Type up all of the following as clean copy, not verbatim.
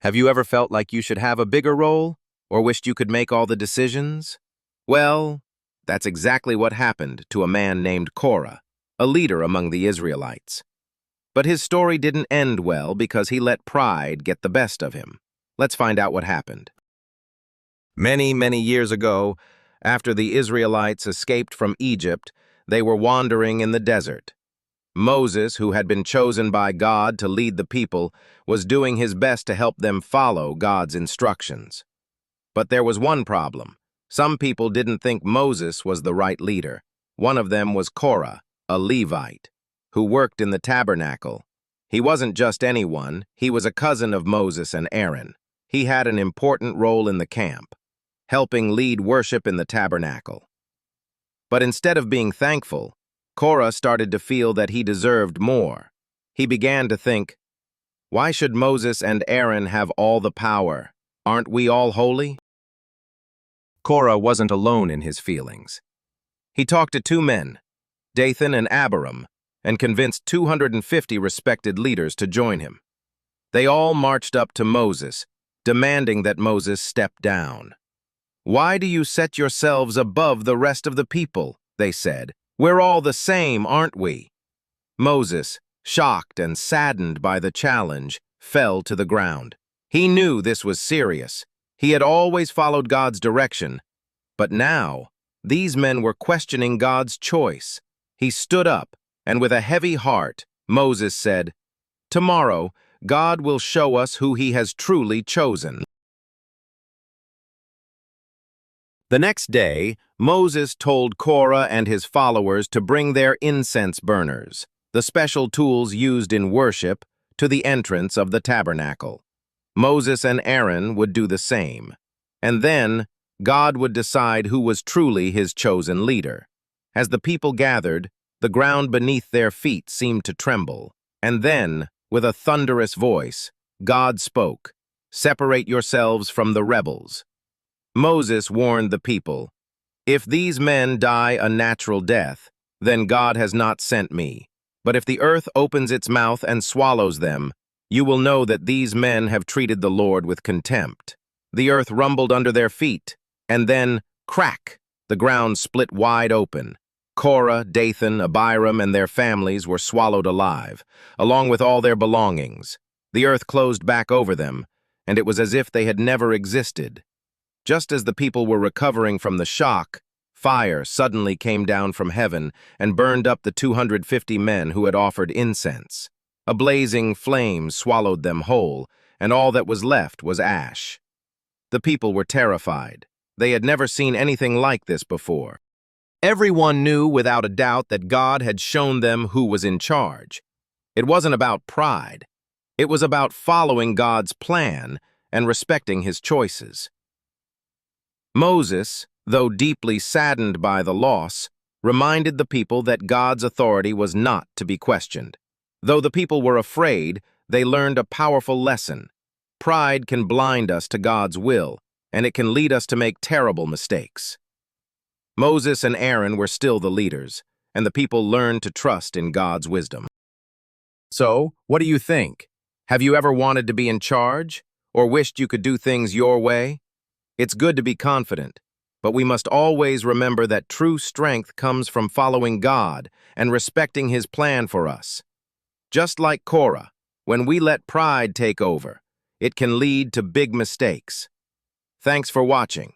Have you ever felt like you should have a bigger role, or wished you could make all the decisions? Well, that's exactly what happened to a man named Korah, a leader among the Israelites. But his story didn't end well because he let pride get the best of him. Let's find out what happened. Many, many years ago, after the Israelites escaped from Egypt, they were wandering in the desert. Moses, who had been chosen by God to lead the people, was doing his best to help them follow God's instructions. But there was one problem. Some people didn't think Moses was the right leader. One of them was Korah, a Levite, who worked in the tabernacle. He wasn't just anyone, he was a cousin of Moses and Aaron. He had an important role in the camp, helping lead worship in the tabernacle. But instead of being thankful, Korah started to feel that he deserved more. He began to think, why should Moses and Aaron have all the power? Aren't we all holy? Korah wasn't alone in his feelings. He talked to two men, Dathan and Abiram, and convinced 250 respected leaders to join him. They all marched up to Moses, demanding that Moses step down. "Why do you set yourselves above the rest of the people?" they said. "We're all the same, aren't we?" Moses, shocked and saddened by the challenge, fell to the ground. He knew this was serious. He had always followed God's direction, but now these men were questioning God's choice. He stood up, and with a heavy heart, Moses said, "Tomorrow, God will show us who he has truly chosen." The next day, Moses told Korah and his followers to bring their incense burners, the special tools used in worship, to the entrance of the tabernacle. Moses and Aaron would do the same, and then God would decide who was truly his chosen leader. As the people gathered, the ground beneath their feet seemed to tremble, and then, with a thunderous voice, God spoke, "Separate yourselves from the rebels." Moses warned the people, "If these men die a natural death, then God has not sent me. But if the earth opens its mouth and swallows them, you will know that these men have treated the Lord with contempt." The earth rumbled under their feet, and then, crack, the ground split wide open. Korah, Dathan, Abiram, and their families were swallowed alive, along with all their belongings. The earth closed back over them, and it was as if they had never existed. Just as the people were recovering from the shock, fire suddenly came down from heaven and burned up the 250 men who had offered incense. A blazing flame swallowed them whole, and all that was left was ash. The people were terrified. They had never seen anything like this before. Everyone knew without a doubt that God had shown them who was in charge. It wasn't about pride. It was about following God's plan and respecting his choices. Moses, though deeply saddened by the loss, reminded the people that God's authority was not to be questioned. Though the people were afraid, they learned a powerful lesson. Pride can blind us to God's will, and it can lead us to make terrible mistakes. Moses and Aaron were still the leaders, and the people learned to trust in God's wisdom. So, what do you think? Have you ever wanted to be in charge, or wished you could do things your way? It's good to be confident, but we must always remember that true strength comes from following God and respecting his plan for us. Just like Korah, when we let pride take over, it can lead to big mistakes. Thanks for watching.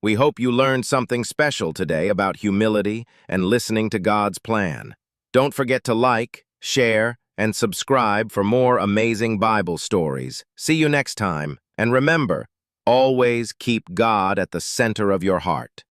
We hope you learned something special today about humility and listening to God's plan. Don't forget to like, share, and subscribe for more amazing Bible stories. See you next time, and remember, always keep God at the center of your heart.